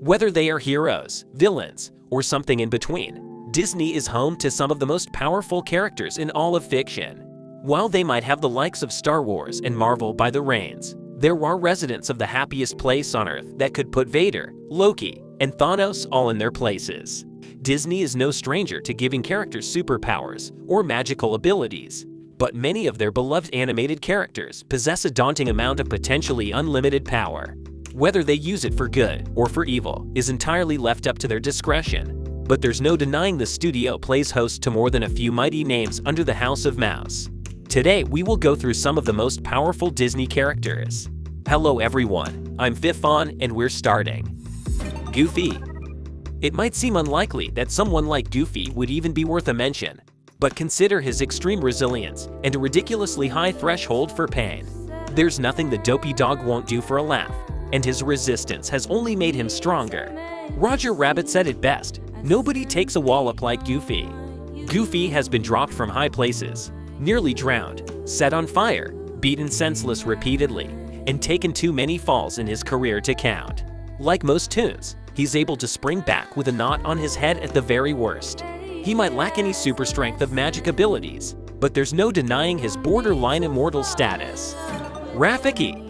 Whether they are heroes, villains, or something in between, Disney is home to some of the most powerful characters in all of fiction. While they might have the likes of Star Wars and Marvel by the reins, there are residents of the happiest place on Earth that could put Vader, Loki, and Thanos all in their places. Disney is no stranger to giving characters superpowers or magical abilities, but many of their beloved animated characters possess a daunting amount of potentially unlimited power. Whether they use it for good or for evil is entirely left up to their discretion, but there's no denying the studio plays host to more than a few mighty names under the House of Mouse. Today we will go through some of the most powerful Disney characters. Hello everyone, I'm Fifon and we're starting. Goofy. It might seem unlikely that someone like Goofy would even be worth a mention, but consider his extreme resilience and a ridiculously high threshold for pain. There's nothing the dopey dog won't do for a laugh, and his resistance has only made him stronger. Roger Rabbit said it best, nobody takes a wallop like Goofy. Goofy has been dropped from high places, nearly drowned, set on fire, beaten senseless repeatedly, and taken too many falls in his career to count. Like most toons, he's able to spring back with a knot on his head at the very worst. He might lack any super strength of magic abilities, but there's no denying his borderline immortal status. Rafiki.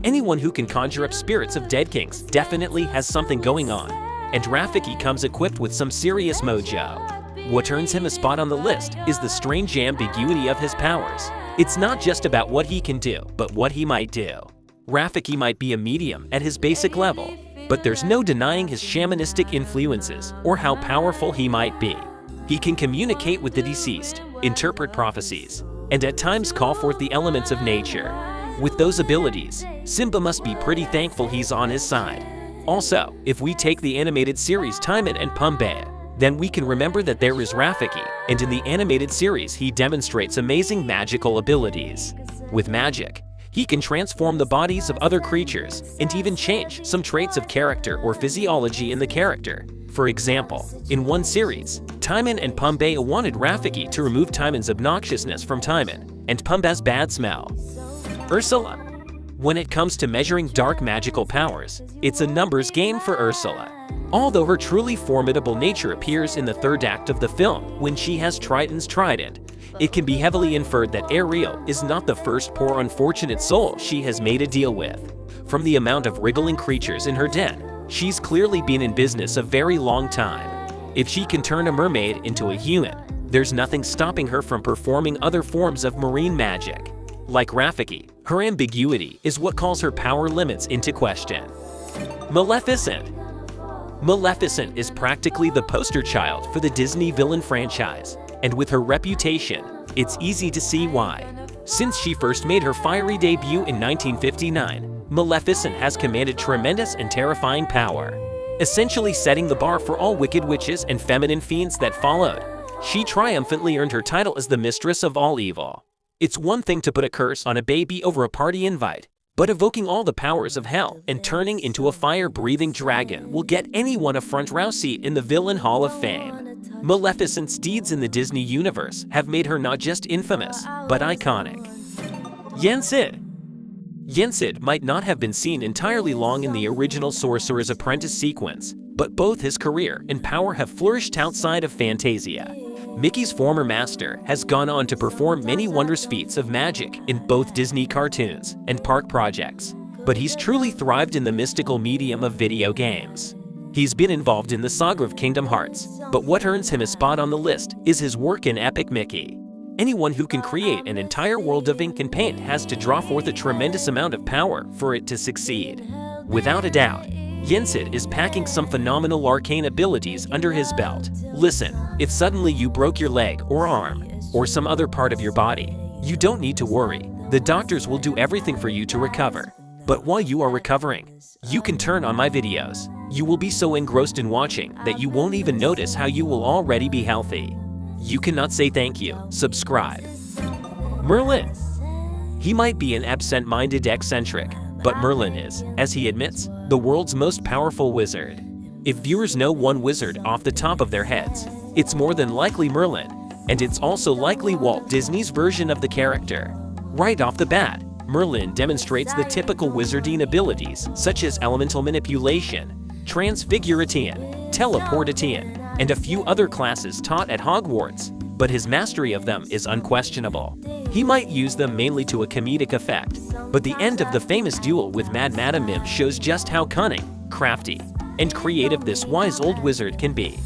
Anyone who can conjure up spirits of dead kings definitely has something going on, and Rafiki comes equipped with some serious mojo. What earns him a spot on the list is the strange ambiguity of his powers. It's not just about what he can do, but what he might do. Rafiki might be a medium at his basic level, but there's no denying his shamanistic influences or how powerful he might be. He can communicate with the deceased, interpret prophecies, and at times call forth the elements of nature. With those abilities, Simba must be pretty thankful he's on his side. Also, if we take the animated series Timon and Pumbaa, then we can remember that there is Rafiki, and in the animated series he demonstrates amazing magical abilities. With magic, he can transform the bodies of other creatures and even change some traits of character or physiology in the character. For example, in one series, Timon and Pumbaa wanted Rafiki to remove Timon's obnoxiousness from Timon and Pumbaa's bad smell. Ursula. When it comes to measuring dark magical powers, it's a numbers game for Ursula. Although her truly formidable nature appears in the third act of the film when she has Triton's trident, it can be heavily inferred that Ariel is not the first poor unfortunate soul she has made a deal with. From the amount of wriggling creatures in her den, she's clearly been in business a very long time. If she can turn a mermaid into a human, there's nothing stopping her from performing other forms of marine magic. Like Rafiki, her ambiguity is what calls her power limits into question. Maleficent. Maleficent is practically the poster child for the Disney villain franchise, and with her reputation, it's easy to see why. Since she first made her fiery debut in 1959, Maleficent has commanded tremendous and terrifying power, essentially setting the bar for all wicked witches and feminine fiends that followed. She triumphantly earned her title as the mistress of all evil. It's one thing to put a curse on a baby over a party invite, but evoking all the powers of hell and turning into a fire-breathing dragon will get anyone a front-row seat in the Villain Hall of Fame. Maleficent's deeds in the Disney universe have made her not just infamous, but iconic. Yensid. Yensid might not have been seen entirely long in the original Sorcerer's Apprentice sequence, but both his career and power have flourished outside of Fantasia. Mickey's former master has gone on to perform many wondrous feats of magic in both Disney cartoons and park projects, but he's truly thrived in the mystical medium of video games. He's been involved in the saga of Kingdom Hearts, but what earns him a spot on the list is his work in Epic Mickey. Anyone who can create an entire world of ink and paint has to draw forth a tremendous amount of power for it to succeed. Without a doubt, Yensid is packing some phenomenal arcane abilities under his belt. Listen, if suddenly you broke your leg or arm, or some other part of your body, you don't need to worry. The doctors will do everything for you to recover. But while you are recovering, you can turn on my videos. You will be so engrossed in watching that you won't even notice how you will already be healthy. You cannot say thank you. Subscribe. Merlin. He might be an absent-minded eccentric, but Merlin is, as he admits, the world's most powerful wizard. If viewers know one wizard off the top of their heads, it's more than likely Merlin, and it's also likely Walt Disney's version of the character. Right off the bat, Merlin demonstrates the typical wizarding abilities such as elemental manipulation, Transfiguration, Teleportation, and a few other classes taught at Hogwarts, but his mastery of them is unquestionable. He might use them mainly to a comedic effect, but the end of the famous duel with Mad Madam Mim shows just how cunning, crafty, and creative this wise old wizard can be.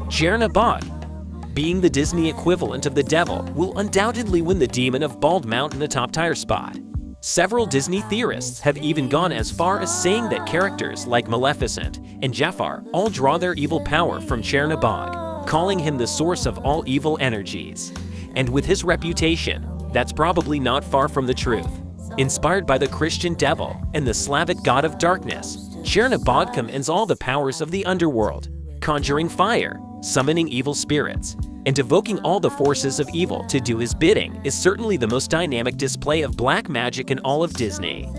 Shenabadkom, being the Disney equivalent of the devil, will undoubtedly win the Demon of Bald Mountain a top tier spot. Several Disney theorists have even gone as far as saying that characters like Maleficent and Cipher all draw their evil power from Shenabadkom, calling him the source of all evil energies. And with his reputation, that's probably not far from the truth. Inspired by the Christian devil and the Slavic god of darkness, Shenabadkom ends all the powers of the underworld, conjuring fire, summoning evil spirits, and evoking all the forces of evil to do his bidding is certainly the most dynamic display of black magic in all of Disney.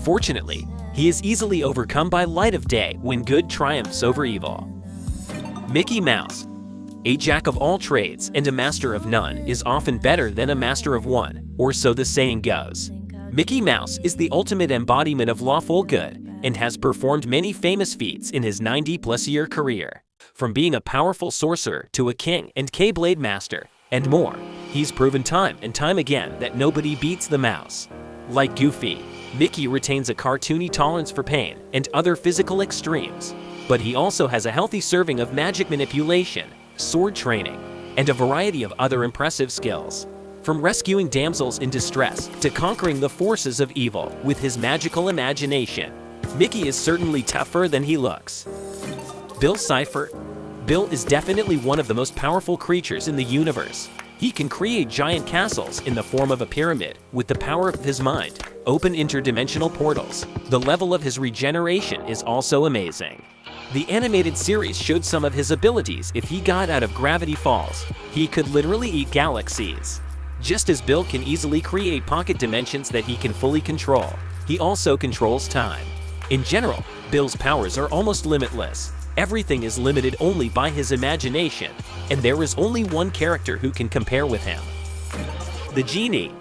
Fortunately, he is easily overcome by light of day when good triumphs over evil. Mickey Mouse. A jack of all trades and a master of none is often better than a master of one, or so the saying goes. Mickey Mouse is the ultimate embodiment of lawful good and has performed many famous feats in his 90-plus-year career. From being a powerful sorcerer to a king and Keyblade master, and more, he's proven time and time again that nobody beats the mouse. Like Goofy, Mickey retains a cartoony tolerance for pain and other physical extremes, but he also has a healthy serving of magic manipulation, sword training, and a variety of other impressive skills. From rescuing damsels in distress to conquering the forces of evil with his magical imagination, Mickey is certainly tougher than he looks. Cipher. Bill is definitely one of the most powerful creatures in the universe. He can create giant castles in the form of a pyramid with the power of his mind, open interdimensional portals. The level of his regeneration is also amazing. The animated series showed some of his abilities. If he got out of Gravity Falls, he could literally eat galaxies. Just as Bill can easily create pocket dimensions that he can fully control, he also controls time. In general, Bill's powers are almost limitless. Everything is limited only by his imagination, and there is only one character who can compare with him. The Genie.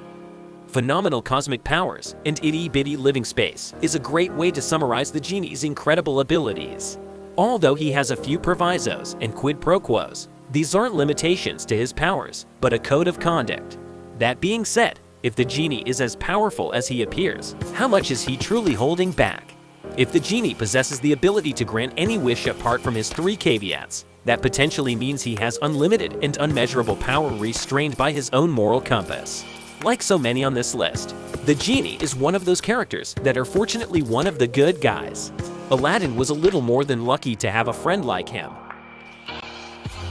Phenomenal cosmic powers and itty-bitty living space is a great way to summarize the Genie's incredible abilities. Although he has a few provisos and quid pro quos, these aren't limitations to his powers, but a code of conduct. That being said, if the Genie is as powerful as he appears, how much is he truly holding back? If the Genie possesses the ability to grant any wish apart from his 3 caveats, that potentially means he has unlimited and unmeasurable power restrained by his own moral compass. Like so many on this list, the Genie is one of those characters that are fortunately one of the good guys. Aladdin was a little more than lucky to have a friend like him.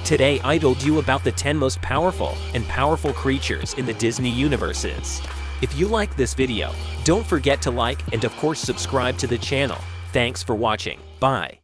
Today I told you about the 10 most powerful creatures in the Disney universes. If you like this video, don't forget to like and of course subscribe to the channel. Thanks for watching. Bye.